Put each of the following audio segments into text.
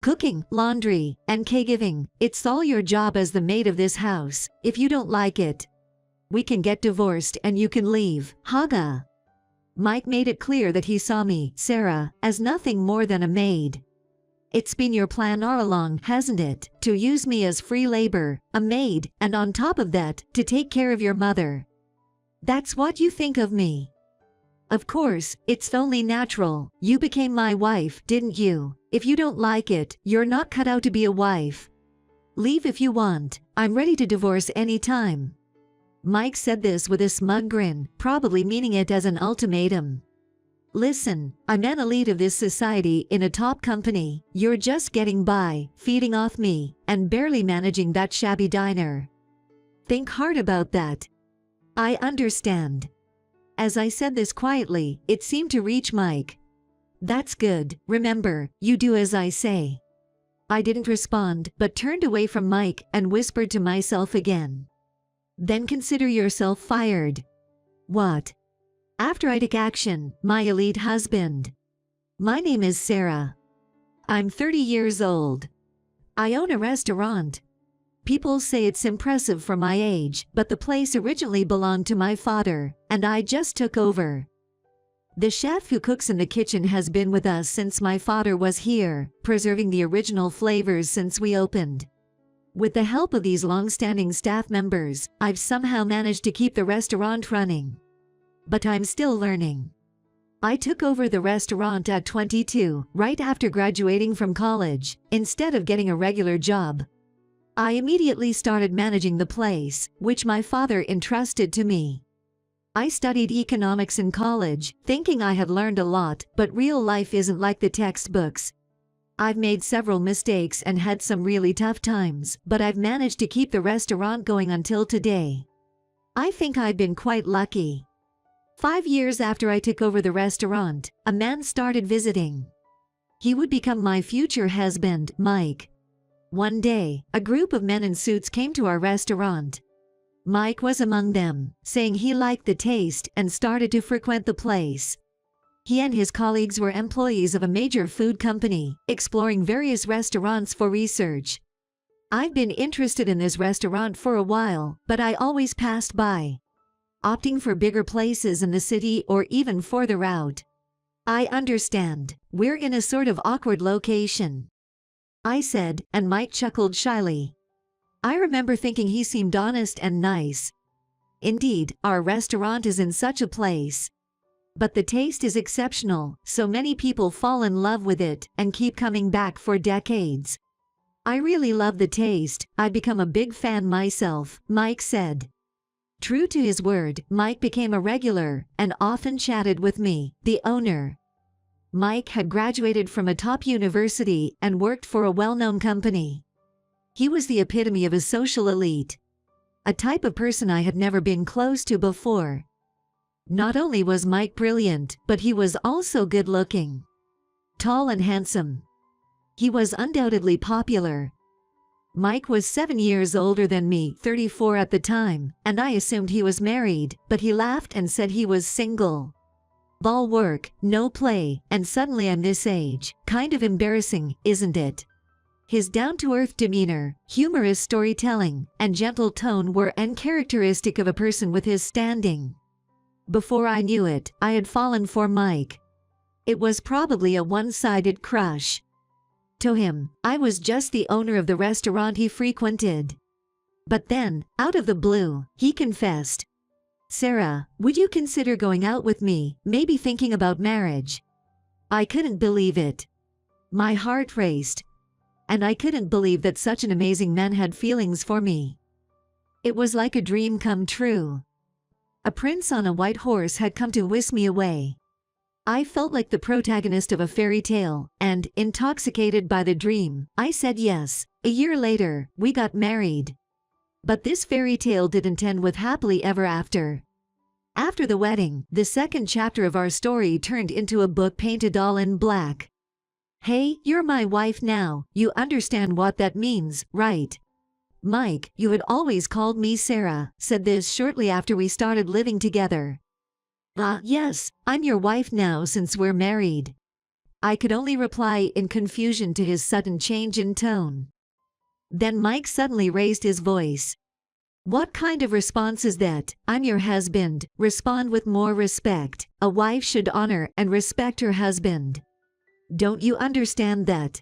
Cooking, laundry, and caregiving, it's all your job as the maid of this house. If you don't like it, we can get divorced and you can leave. Haga. Mike made it clear that he saw me, Sarah, as nothing more than a maid. It's been your plan all along, hasn't it, to use me as free labor, a maid, and on top of that, to take care of your mother. That's what you think of me. Of course, it's only natural. You became my wife, didn't you? If you don't like it, you're not cut out to be a wife. Leave if you want. I'm ready to divorce any time. Mike said this with a smug grin, probably meaning it as an ultimatum. Listen, I'm an elite of this society in a top company. You're just getting by, feeding off me, and barely managing that shabby diner. Think hard about that. I understand. As I said this quietly, it seemed to reach Mike. That's good. Remember, you do as I say. I didn't respond, but turned away from Mike and whispered to myself again. Then consider yourself fired. What? After I take action, my elite husband. My name is Sarah. I'm 30 years old. I own a restaurant. People say it's impressive for my age, but the place originally belonged to my father, and I just took over. The chef who cooks in the kitchen has been with us since my father was here, preserving the original flavors since we opened. With the help of these long-standing staff members, I've somehow managed to keep the restaurant running. But I'm still learning. I took over the restaurant at 22, right after graduating from college, instead of getting a regular job. I immediately started managing the place, which my father entrusted to me. I studied economics in college, thinking I had learned a lot, but real life isn't like the textbooks. I've made several mistakes and had some really tough times, but I've managed to keep the restaurant going until today. I think I've been quite lucky. 5 years after I took over the restaurant, a man started visiting. He would become my future husband, Mike. One day, a group of men in suits came to our restaurant. Mike was among them, saying he liked the taste and started to frequent the place. He and his colleagues were employees of a major food company, exploring various restaurants for research. I've been interested in this restaurant for a while, but I always passed by, opting for bigger places in the city or even further out. I understand. We're in a sort of awkward location, I said, and Mike chuckled shyly. I remember thinking he seemed honest and nice. Indeed, our restaurant is in such a place. But the taste is exceptional, so many people fall in love with it and keep coming back for decades. I really love the taste. I've become a big fan myself, Mike said. True to his word, Mike became a regular and often chatted with me, the owner. Mike had graduated from a top university and worked for a well-known company. He was the epitome of a social elite, a type of person I had never been close to before. Not only was Mike brilliant, but he was also good-looking, tall and handsome. He was undoubtedly popular. Mike was 7 years older than me, 34 at the time, and I assumed he was married, but he laughed and said he was single. Ball work, no play, and suddenly I'm this age. Kind of embarrassing, isn't it? His down-to-earth demeanor, humorous storytelling, and gentle tone were uncharacteristic of a person with his standing. Before I knew it, I had fallen for Mike. It was probably a one-sided crush. To him, I was just the owner of the restaurant he frequented. But then, out of the blue, he confessed, "Sarah, would you consider going out with me, maybe thinking about marriage?" I couldn't believe it. My heart raced. And I couldn't believe that such an amazing man had feelings for me. It was like a dream come true. A prince on a white horse had come to whisk me away. I felt like the protagonist of a fairy tale, and, intoxicated by the dream, I said yes. A year later, we got married. But this fairy tale didn't end with happily ever after. After the wedding, the second chapter of our story turned into a book painted all in black. Hey, you're my wife now, you understand what that means, right? Mike, you had always called me Sarah, said this shortly after we started living together. Yes, I'm your wife now since we're married. I could only reply in confusion to his sudden change in tone. Then Mike suddenly raised his voice. "What kind of response is that? I'm your husband. Respond with more respect. A wife should honor and respect her husband. Don't you understand that?"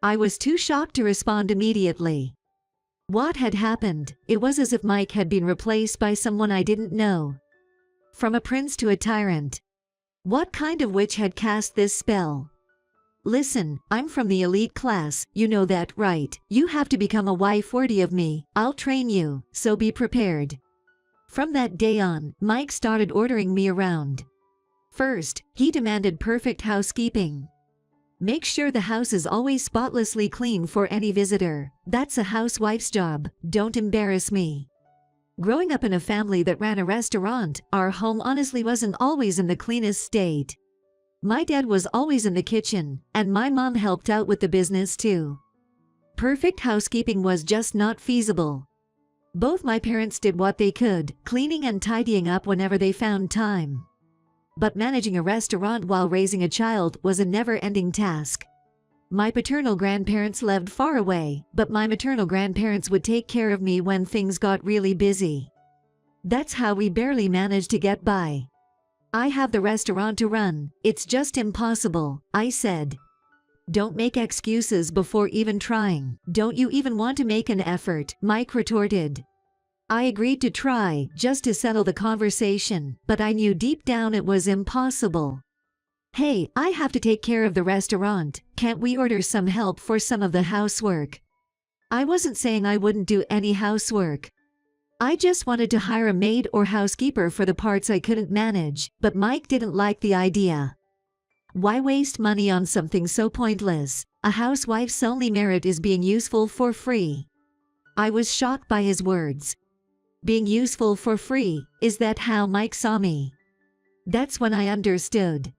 I was too shocked to respond immediately. What had happened? It was as if Mike had been replaced by someone I didn't know. From a prince to a tyrant. What kind of witch had cast this spell? "Listen, I'm from the elite class, you know that, right? You have to become a wife worthy of me. I'll train you, so be prepared." From that day on, Mike started ordering me around. First, he demanded perfect housekeeping. "Make sure the house is always spotlessly clean for any visitor. That's a housewife's job. Don't embarrass me." Growing up in a family that ran a restaurant, our home honestly wasn't always in the cleanest state. My dad was always in the kitchen, and my mom helped out with the business too. Perfect housekeeping was just not feasible. Both my parents did what they could, cleaning and tidying up whenever they found time. But managing a restaurant while raising a child was a never-ending task. My paternal grandparents lived far away, but my maternal grandparents would take care of me when things got really busy. That's how we barely managed to get by. "I have the restaurant to run. It's just impossible," I said. "Don't make excuses before even trying. Don't you even want to make an effort?" Mike retorted. I agreed to try, just to settle the conversation, but I knew deep down it was impossible. "Hey, I have to take care of the restaurant. Can't we order some help for some of the housework?" I wasn't saying I wouldn't do any housework. I just wanted to hire a maid or housekeeper for the parts I couldn't manage, but Mike didn't like the idea. Why waste money on something so pointless? A housewife's only merit is being useful for free. I was shocked by his words. Being useful for free, is that how Mike saw me? That's when I understood.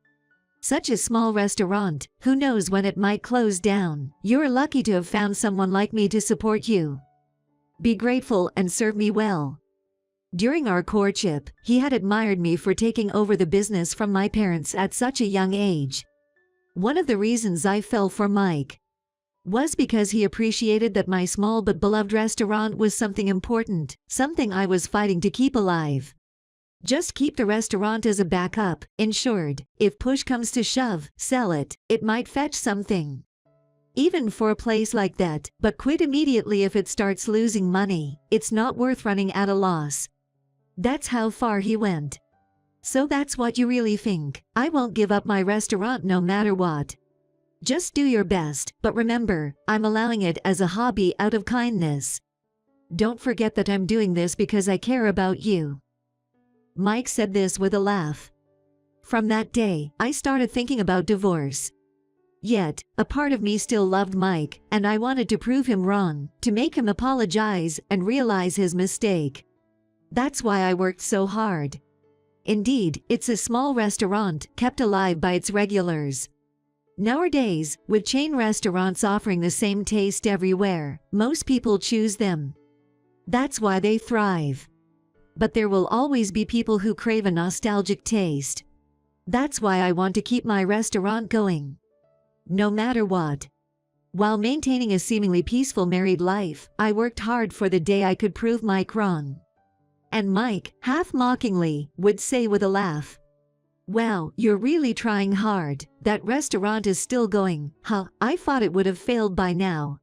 Such a small restaurant, who knows when it might close down. You're lucky to have found someone like me to support you. Be grateful and serve me well. During our courtship, he had admired me for taking over the business from my parents at such a young age. One of the reasons I fell for Mike was because he appreciated that my small but beloved restaurant was something important, something I was fighting to keep alive. Just keep the restaurant as a backup, ensured, if push comes to shove, sell it, it might fetch something. Even for a place like that, but quit immediately if it starts losing money. It's not worth running at a loss. That's how far he went. So that's what you really think. I won't give up my restaurant no matter what. Just do your best, but remember, I'm allowing it as a hobby out of kindness. Don't forget that I'm doing this because I care about you. Mike said this with a laugh. From that day, I started thinking about divorce. Yet, a part of me still loved Mike, and I wanted to prove him wrong, to make him apologize and realize his mistake. That's why I worked so hard. Indeed, it's a small restaurant, kept alive by its regulars. Nowadays, with chain restaurants offering the same taste everywhere, most people choose them. That's why they thrive. But there will always be people who crave a nostalgic taste. That's why I want to keep my restaurant going. No matter what. While maintaining a seemingly peaceful married life, I worked hard for the day I could prove Mike wrong. And Mike, half mockingly, would say with a laugh, "Wow, you're really trying hard. That restaurant is still going, huh? I thought it would have failed by now."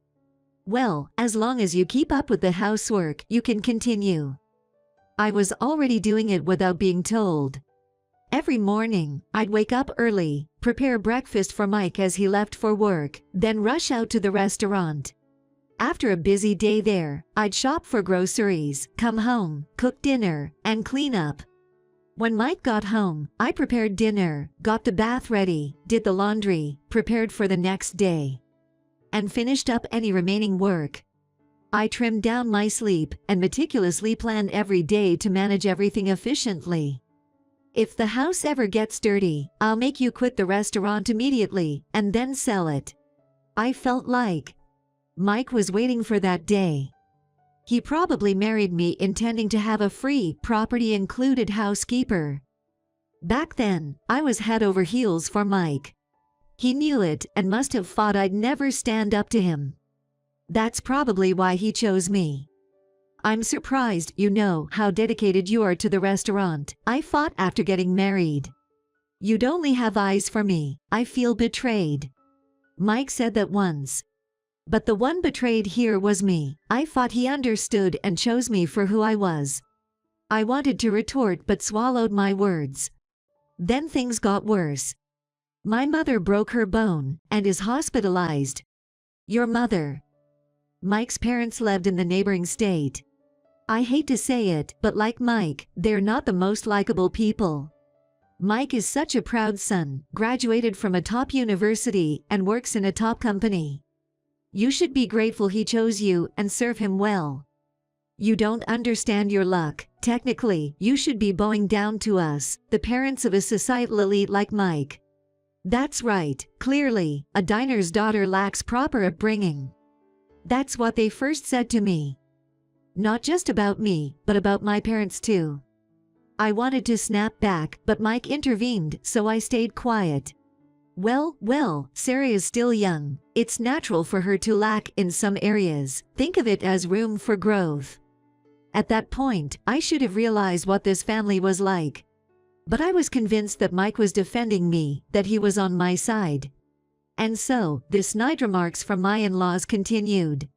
Well, as long as you keep up with the housework, you can continue. I was already doing it without being told. Every morning, I'd wake up early, prepare breakfast for Mike as he left for work, then rush out to the restaurant. After a busy day there, I'd shop for groceries, come home, cook dinner, and clean up. When Mike got home, I prepared dinner, got the bath ready, did the laundry, prepared for the next day, and finished up any remaining work. I trimmed down my sleep and meticulously planned every day to manage everything efficiently. If the house ever gets dirty, I'll make you quit the restaurant immediately and then sell it. I felt like Mike was waiting for that day. He probably married me intending to have a free, property-included housekeeper. Back then, I was head over heels for Mike. He knew it and must have thought I'd never stand up to him. That's probably why he chose me. I'm surprised you know how dedicated you are to the restaurant. I thought after getting married, you'd only have eyes for me. I feel betrayed. Mike said that once. But the one betrayed here was me. I thought he understood and chose me for who I was. I wanted to retort but swallowed my words. Then things got worse. My mother broke her bone and is hospitalized. Your mother? Mike's parents lived in the neighboring state. I hate to say it, but like Mike, they're not the most likable people. Mike is such a proud son, graduated from a top university and works in a top company. You should be grateful he chose you and serve him well. You don't understand your luck. Technically, you should be bowing down to us, the parents of a societal elite like Mike. That's right, clearly, a diner's daughter lacks proper upbringing. That's what they first said to me. Not just about me, but about my parents too. I wanted to snap back, but Mike intervened, so I stayed quiet. Well, Sarah is still young. It's natural for her to lack in some areas. Think of it as room for growth. At that point, I should have realized what this family was like. But I was convinced that Mike was defending me, that he was on my side. And so, the snide remarks from my in-laws continued.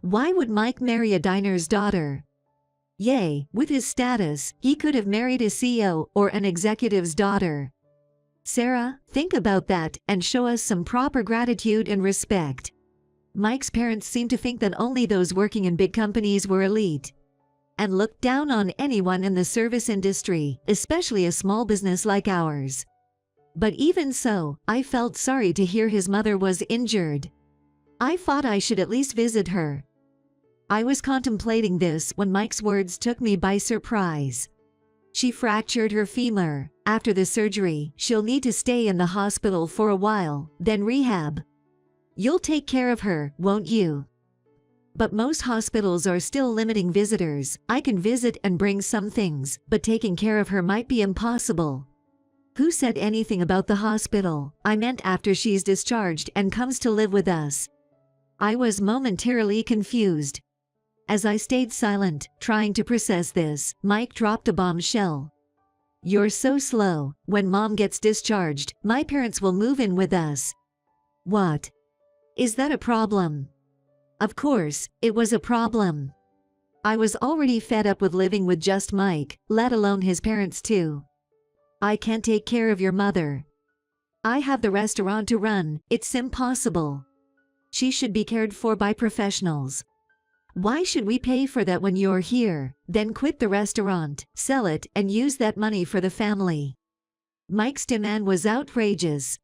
Why would Mike marry a diner's daughter? Yay, with his status, he could have married a CEO or an executive's daughter. Sarah, think about that and show us some proper gratitude and respect. Mike's parents seemed to think that only those working in big companies were elite, and looked down on anyone in the service industry, especially a small business like ours. But even so, I felt sorry to hear his mother was injured. I thought I should at least visit her. I was contemplating this when Mike's words took me by surprise. She fractured her femur. After the surgery, she'll need to stay in the hospital for a while, then rehab. You'll take care of her, won't you? But most hospitals are still limiting visitors. I can visit and bring some things, but taking care of her might be impossible. Who said anything about the hospital? I meant after she's discharged and comes to live with us. I was momentarily confused. As I stayed silent, trying to process this, Mike dropped a bombshell. You're so slow. When Mom gets discharged, my parents will move in with us. What? Is that a problem? Of course, it was a problem. I was already fed up with living with just Mike, let alone his parents too. I can't take care of your mother. I have the restaurant to run, it's impossible. She should be cared for by professionals. Why should we pay for that when you're here, then quit the restaurant, sell it, and use that money for the family? Mike's demand was outrageous.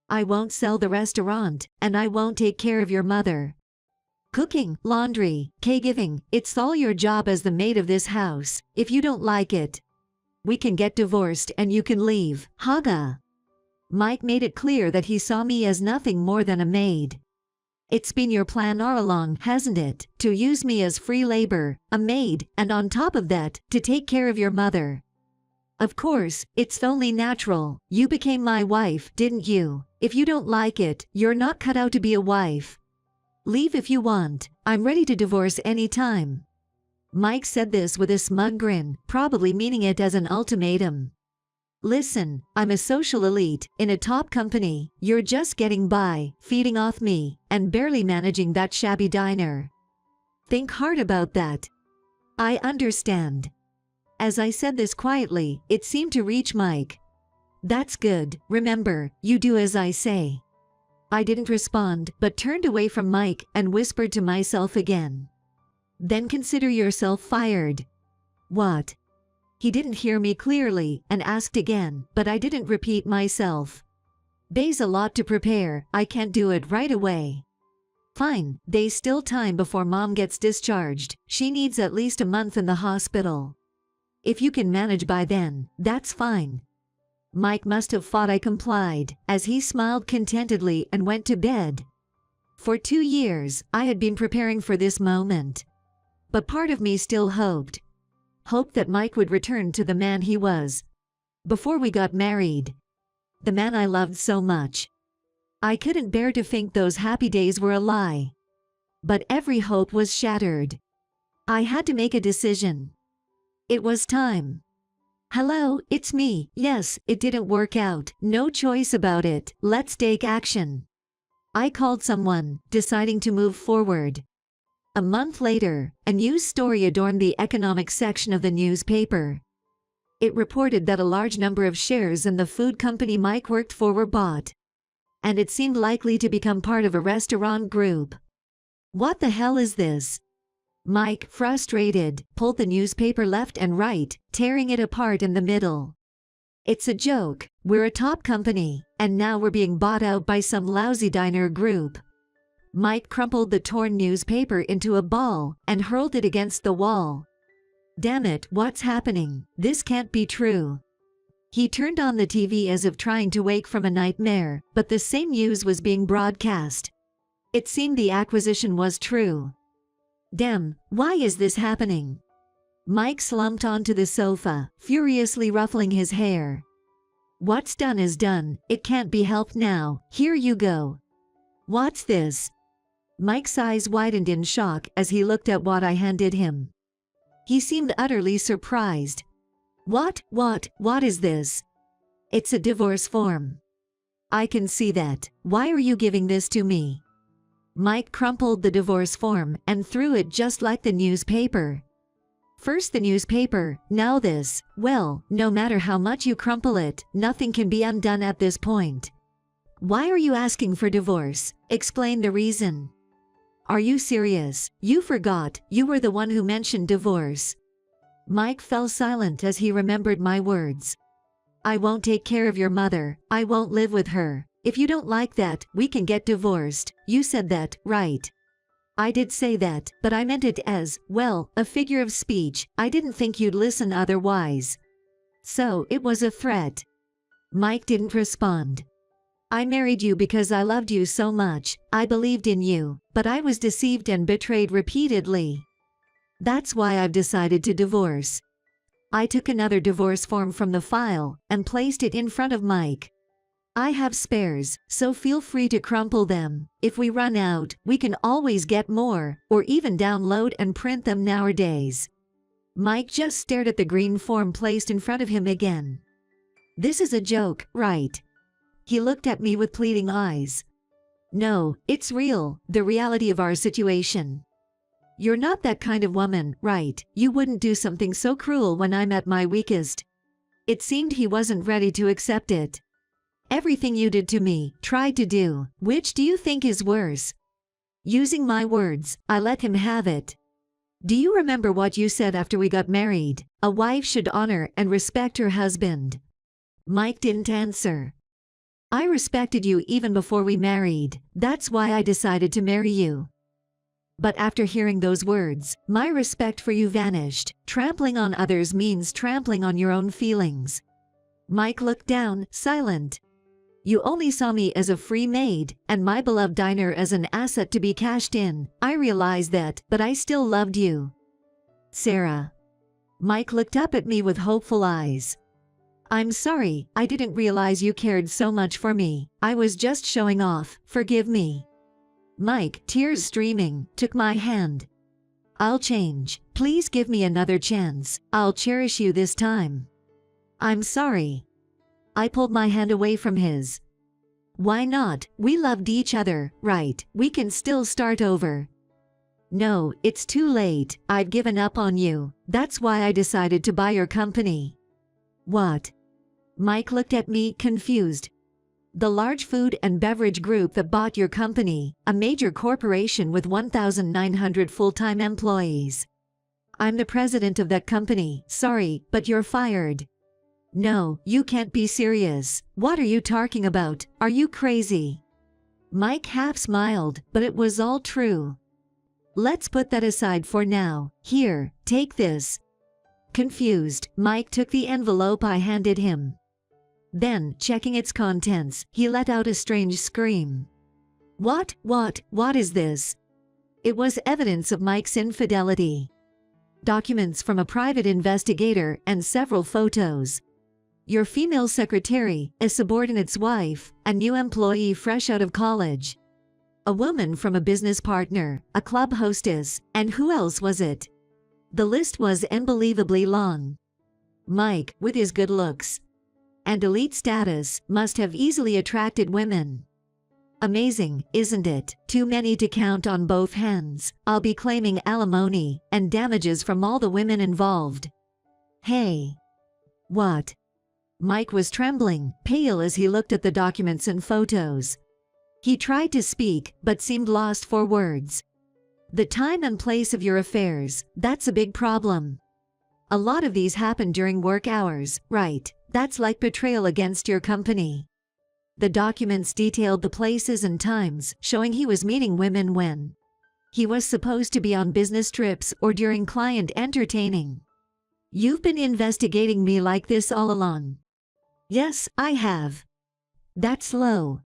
I won't sell the restaurant, and I won't take care of your mother. Cooking, laundry, caregiving, it's all your job as the maid of this house. If you don't like it, we can get divorced and you can leave. Haga. Mike made it clear that he saw me as nothing more than a maid. It's been your plan all along, hasn't it, to use me as free labor, a maid, and on top of that, to take care of your mother? Of course, it's only natural. You became my wife, didn't you? If you don't like it, you're not cut out to be a wife. Leave if you want. I'm ready to divorce any time. Mike said this with a smug grin, probably meaning it as an ultimatum. Listen, I'm a social elite, in a top company. You're just getting by, feeding off me, and barely managing that shabby diner. Think hard about that. I understand. As I said this quietly, it seemed to reach Mike. That's good. Remember, you do as I say. I didn't respond, but turned away from Mike and whispered to myself again. Then consider yourself fired. What? He didn't hear me clearly and asked again, but I didn't repeat myself. There's a lot to prepare, I can't do it right away. Fine, there's still time before Mom gets discharged. She needs at least a month in the hospital. If you can manage by then, that's fine. Mike must have thought I complied, as he smiled contentedly and went to bed. For 2 years, I had been preparing for this moment. But part of me still hoped that Mike would return to the man he was before we got married. The man I loved so much. I couldn't bear to think those happy days were a lie. But every hope was shattered. I had to make a decision. It was time. Hello, it's me. Yes, it didn't work out. No choice about it. Let's take action. I called someone, deciding to move forward. A month later, a news story adorned the economics section of the newspaper. It reported that a large number of shares in the food company Mike worked for were bought. And it seemed likely to become part of a restaurant group. What the hell is this? Mike, frustrated, pulled the newspaper left and right, tearing it apart in the middle. It's a joke. We're a top company, and now we're being bought out by some lousy diner group. Mike crumpled the torn newspaper into a ball and hurled it against the wall. Damn it, what's happening? This can't be true. He turned on the TV as if trying to wake from a nightmare, but the same news was being broadcast. It seemed the acquisition was true. Damn, why is this happening? Mike slumped onto the sofa, furiously ruffling his hair. What's done is done, it can't be helped now, here you go. What's this? Mike's eyes widened in shock as he looked at what I handed him. He seemed utterly surprised. What is this? It's a divorce form. I can see that. Why are you giving this to me? Mike crumpled the divorce form and threw it just like the newspaper. First the newspaper, now this. Well, no matter how much you crumple it, nothing can be undone at this point. Why are you asking for divorce? Explain the reason. Are you serious? You forgot, you were the one who mentioned divorce. Mike fell silent as he remembered my words. I won't take care of your mother, I won't live with her. If you don't like that, we can get divorced. You said that, right? I did say that, but I meant it as, well, a figure of speech. I didn't think you'd listen otherwise. So, it was a threat. Mike didn't respond. I married you because I loved you so much. I believed in you, but I was deceived and betrayed repeatedly. That's why I've decided to divorce. I took another divorce form from the file and placed it in front of Mike. I have spares, so feel free to crumple them. If we run out, we can always get more, or even download and print them nowadays. Mike just stared at the green form placed in front of him again. This is a joke, right? He looked at me with pleading eyes. No, it's real, the reality of our situation. You're not that kind of woman, right? You wouldn't do something so cruel when I'm at my weakest. It seemed he wasn't ready to accept it. Everything you did to me, tried to do, which do you think is worse? Using my words, I let him have it. Do you remember what you said after we got married? A wife should honor and respect her husband. Mike didn't answer. I respected you even before we married. That's why I decided to marry you. But after hearing those words, my respect for you vanished. Trampling on others means trampling on your own feelings. Mike looked down, silent. You only saw me as a free maid, and my beloved diner as an asset to be cashed in. I realized that, but I still loved you. Sarah. Mike looked up at me with hopeful eyes. I'm sorry, I didn't realize you cared so much for me. I was just showing off, forgive me. Mike, tears streaming, took my hand. I'll change. Please give me another chance. I'll cherish you this time. I'm sorry. I pulled my hand away from his. Why not? We loved each other, right? We can still start over. No, it's too late. I've given up on you. That's why I decided to buy your company. What? Mike looked at me, confused. The large food and beverage group that bought your company, a major corporation with 1,900 full-time employees. I'm the president of that company. Sorry, but you're fired. No, you can't be serious. What are you talking about? Are you crazy? Mike half smiled, but it was all true. Let's put that aside for now. Here, take this. Confused, Mike took the envelope I handed him. Then, checking its contents, he let out a strange scream. What is this? It was evidence of Mike's infidelity. Documents from a private investigator and several photos. Your female secretary, a subordinate's wife, a new employee fresh out of college. A woman from a business partner, a club hostess, and who else was it? The list was unbelievably long. Mike, with his good looks and elite status, must have easily attracted women. Amazing, isn't it? Too many to count on both hands. I'll be claiming alimony and damages from all the women involved. Hey. What? Mike was trembling, pale as he looked at the documents and photos. He tried to speak, but seemed lost for words. The time and place of your affairs, that's a big problem. A lot of these happen during work hours, right? That's like betrayal against your company. The documents detailed the places and times, showing he was meeting women when he was supposed to be on business trips or during client entertaining. You've been investigating me like this all along. Yes, I have. That's low.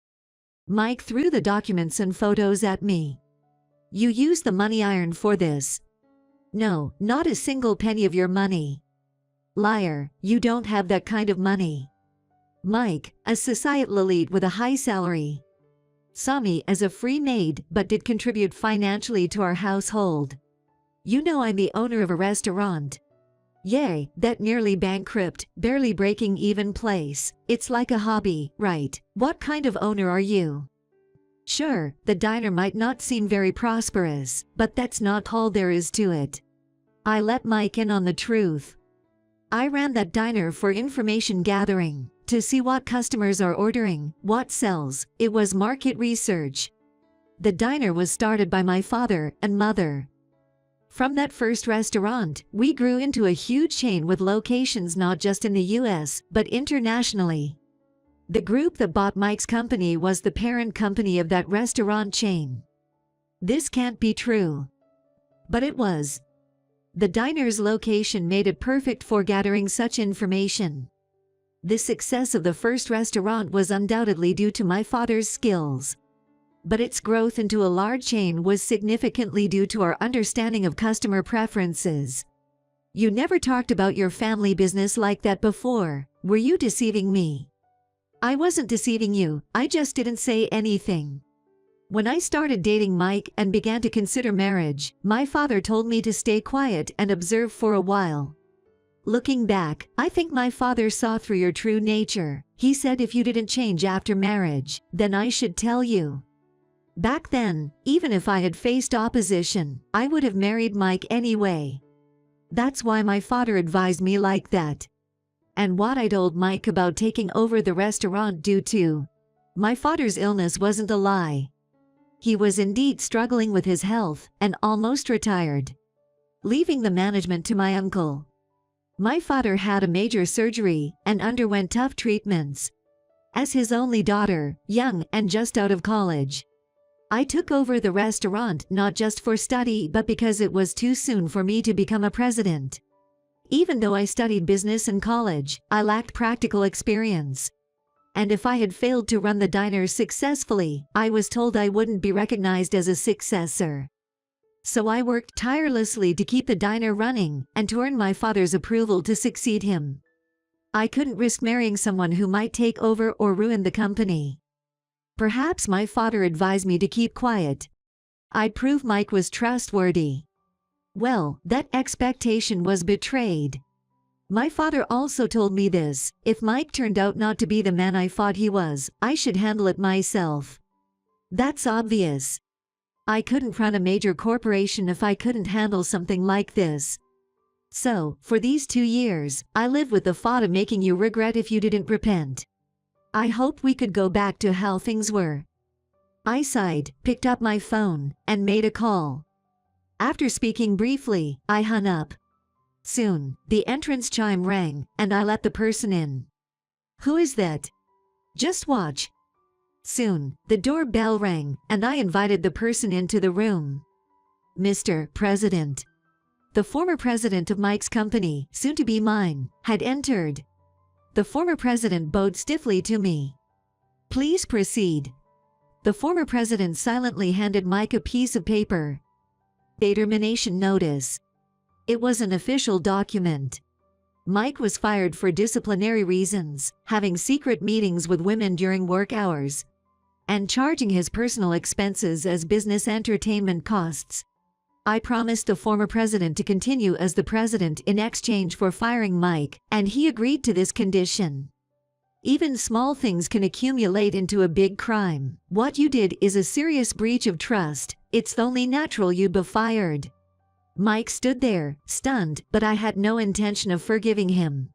Mike threw the documents and photos at me. You used the money iron for this. No, not a single penny of your money. Liar, you don't have that kind of money. Mike, a societal elite with a high salary, saw me as a free maid but did contribute financially to our household. You know I'm the owner of a restaurant. Yay, that nearly bankrupt, barely breaking even place. It's like a hobby, right? What kind of owner are you? Sure, the diner might not seem very prosperous, but that's not all there is to it. I let Mike in on the truth. I ran that diner for information gathering, to see what customers are ordering, what sells. It was market research. The diner was started by my father and mother. From that first restaurant, we grew into a huge chain with locations not just in the US, but internationally. The group that bought Mike's company was the parent company of that restaurant chain. This can't be true. But it was. The diner's location made it perfect for gathering such information. The success of the first restaurant was undoubtedly due to my father's skills. But its growth into a large chain was significantly due to our understanding of customer preferences. You never talked about your family business like that before. Were you deceiving me? I wasn't deceiving you, I just didn't say anything. When I started dating Mike and began to consider marriage, my father told me to stay quiet and observe for a while. Looking back, I think my father saw through your true nature. He said if you didn't change after marriage, then I should tell you. Back then, even if I had faced opposition, I would have married Mike anyway. That's why my father advised me like that. And what I told Mike about taking over the restaurant due to my father's illness wasn't a lie. He was indeed struggling with his health and almost retired, leaving the management to my uncle. My father had a major surgery and underwent tough treatments. As his only daughter, young and just out of college, I took over the restaurant not just for study but because it was too soon for me to become a president. Even though I studied business in college, I lacked practical experience. And if I had failed to run the diner successfully, I was told I wouldn't be recognized as a successor. So I worked tirelessly to keep the diner running and to earn my father's approval to succeed him. I couldn't risk marrying someone who might take over or ruin the company. Perhaps my father advised me to keep quiet. I'd prove Mike was trustworthy. Well, that expectation was betrayed. My father also told me this: if Mike turned out not to be the man I thought he was, I should handle it myself. That's obvious. I couldn't run a major corporation if I couldn't handle something like this. So, for these 2 years, I lived with the thought of making you regret if you didn't repent. I hoped we could go back to how things were. I sighed, picked up my phone, and made a call. After speaking briefly, I hung up. Soon, the entrance chime rang, and I let the person in. Who is that? Just watch. Soon, the doorbell rang, and I invited the person into the room. Mr. President. The former president of Mike's company, soon to be mine, had entered. The former president bowed stiffly to me. Please proceed. The former president silently handed Mike a piece of paper. A termination notice. It was an official document. Mike was fired for disciplinary reasons, having secret meetings with women during work hours, and charging his personal expenses as business entertainment costs. I promised the former president to continue as the president in exchange for firing Mike, and he agreed to this condition. Even small things can accumulate into a big crime. What you did is a serious breach of trust. It's only natural you'd be fired. Mike stood there, stunned, but I had no intention of forgiving him.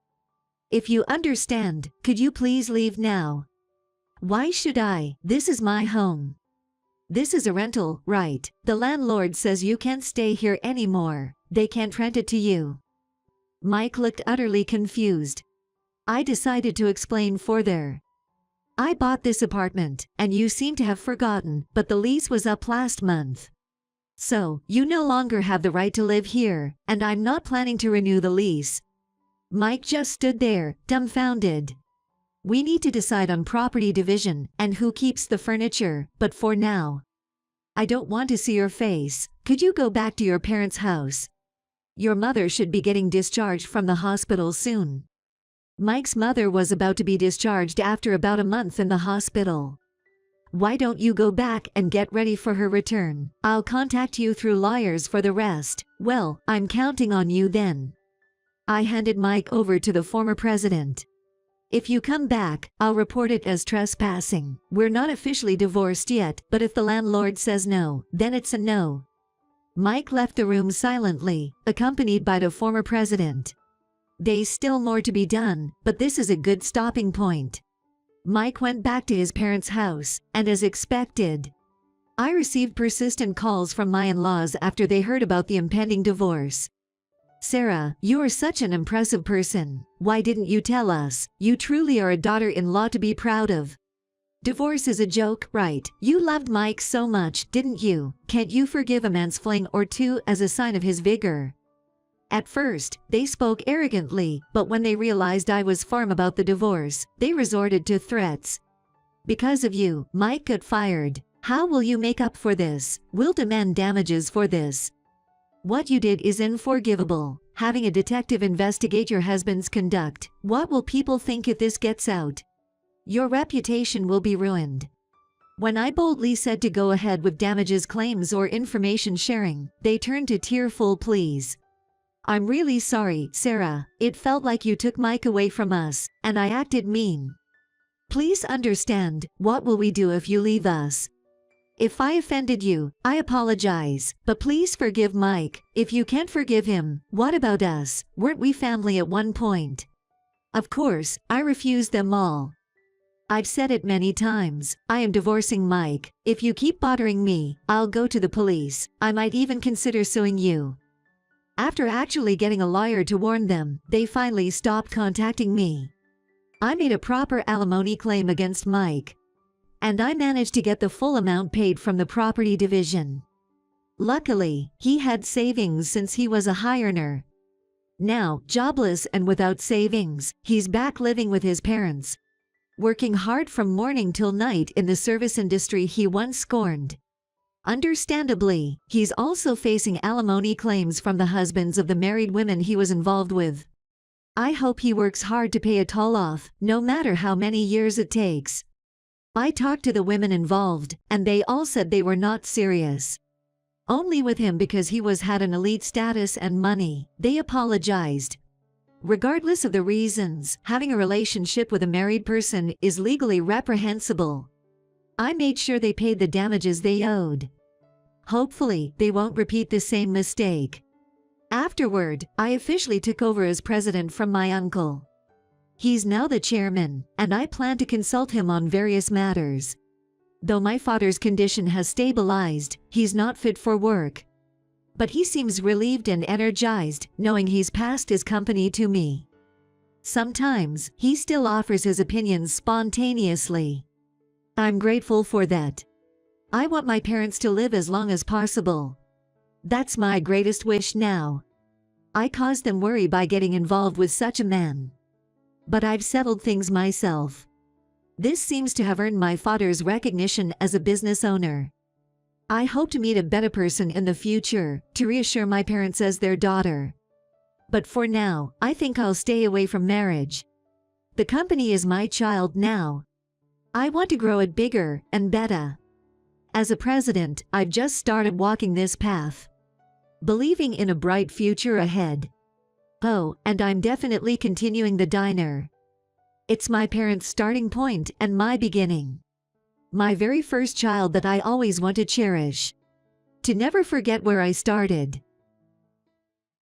If you understand, could you please leave now? Why should I? This is my home. This is a rental, right? The landlord says you can't stay here anymore. They can't rent it to you. Mike looked utterly confused. I decided to explain further. I bought this apartment, and you seem to have forgotten, but the lease was up last month. So, you no longer have the right to live here, and I'm not planning to renew the lease. Mike just stood there, dumbfounded. We need to decide on property division and who keeps the furniture, but for now, I don't want to see your face. Could you go back to your parents' house? Your mother should be getting discharged from the hospital soon. Mike's mother was about to be discharged after about a month in the hospital. Why don't you go back and get ready for her return? I'll contact you through lawyers for the rest. Well, I'm counting on you then. I handed Mike over to the former president. If you come back, I'll report it as trespassing. We're not officially divorced yet, but if the landlord says no, then it's a no. Mike left the room silently, accompanied by the former president. There's still more to be done, but this is a good stopping point. Mike went back to his parents' house, and as expected, I received persistent calls from my in-laws after they heard about the impending divorce. Sarah, you are such an impressive person. Why didn't you tell us? You truly are a daughter-in-law to be proud of. Divorce is a joke, right? You loved Mike so much, didn't you? Can't you forgive a man's fling or two as a sign of his vigor? At first, they spoke arrogantly, but when they realized I was firm about the divorce, they resorted to threats. Because of you, Mike got fired. How will you make up for this? We'll demand damages for this. What you did is unforgivable. Having a detective investigate your husband's conduct. What will people think if this gets out? Your reputation will be ruined. When I boldly said to go ahead with damages claims or information sharing, they turned to tearful pleas. I'm really sorry, Sarah. It felt like you took Mike away from us, and I acted mean. Please understand, what will we do if you leave us? If I offended you, I apologize, but please forgive Mike. If you can't forgive him, what about us? Weren't we family at one point? Of course, I refused them all. I've said it many times, I am divorcing Mike. If you keep bothering me, I'll go to the police. I might even consider suing you. After actually getting a lawyer to warn them, they finally stopped contacting me. I made a proper alimony claim against Mike, and I managed to get the full amount paid from the property division. Luckily, he had savings since he was a high earner. Now, jobless and without savings, he's back living with his parents, working hard from morning till night in the service industry he once scorned. Understandably, he's also facing alimony claims from the husbands of the married women he was involved with. I hope he works hard to pay it all off, no matter how many years it takes. I talked to the women involved, and they all said they were not serious. Only with him because he had an elite status and money. They apologized. Regardless of the reasons, having a relationship with a married person is legally reprehensible. I made sure they paid the damages they owed. Hopefully, they won't repeat the same mistake. Afterward, I officially took over as president from my uncle. He's now the chairman, and I plan to consult him on various matters. Though my father's condition has stabilized, he's not fit for work. But he seems relieved and energized, knowing he's passed his company to me. Sometimes, he still offers his opinions spontaneously. I'm grateful for that. I want my parents to live as long as possible. That's my greatest wish now. I caused them worry by getting involved with such a man. But I've settled things myself. This seems to have earned my father's recognition as a business owner. I hope to meet a better person in the future, to reassure my parents as their daughter. But for now, I think I'll stay away from marriage. The company is my child now. I want to grow it bigger and better. As a president, I've just started walking this path, believing in a bright future ahead. Oh, and I'm definitely continuing the diner. It's my parents' starting point and my beginning. My very first child that I always want to cherish. To never forget where I started.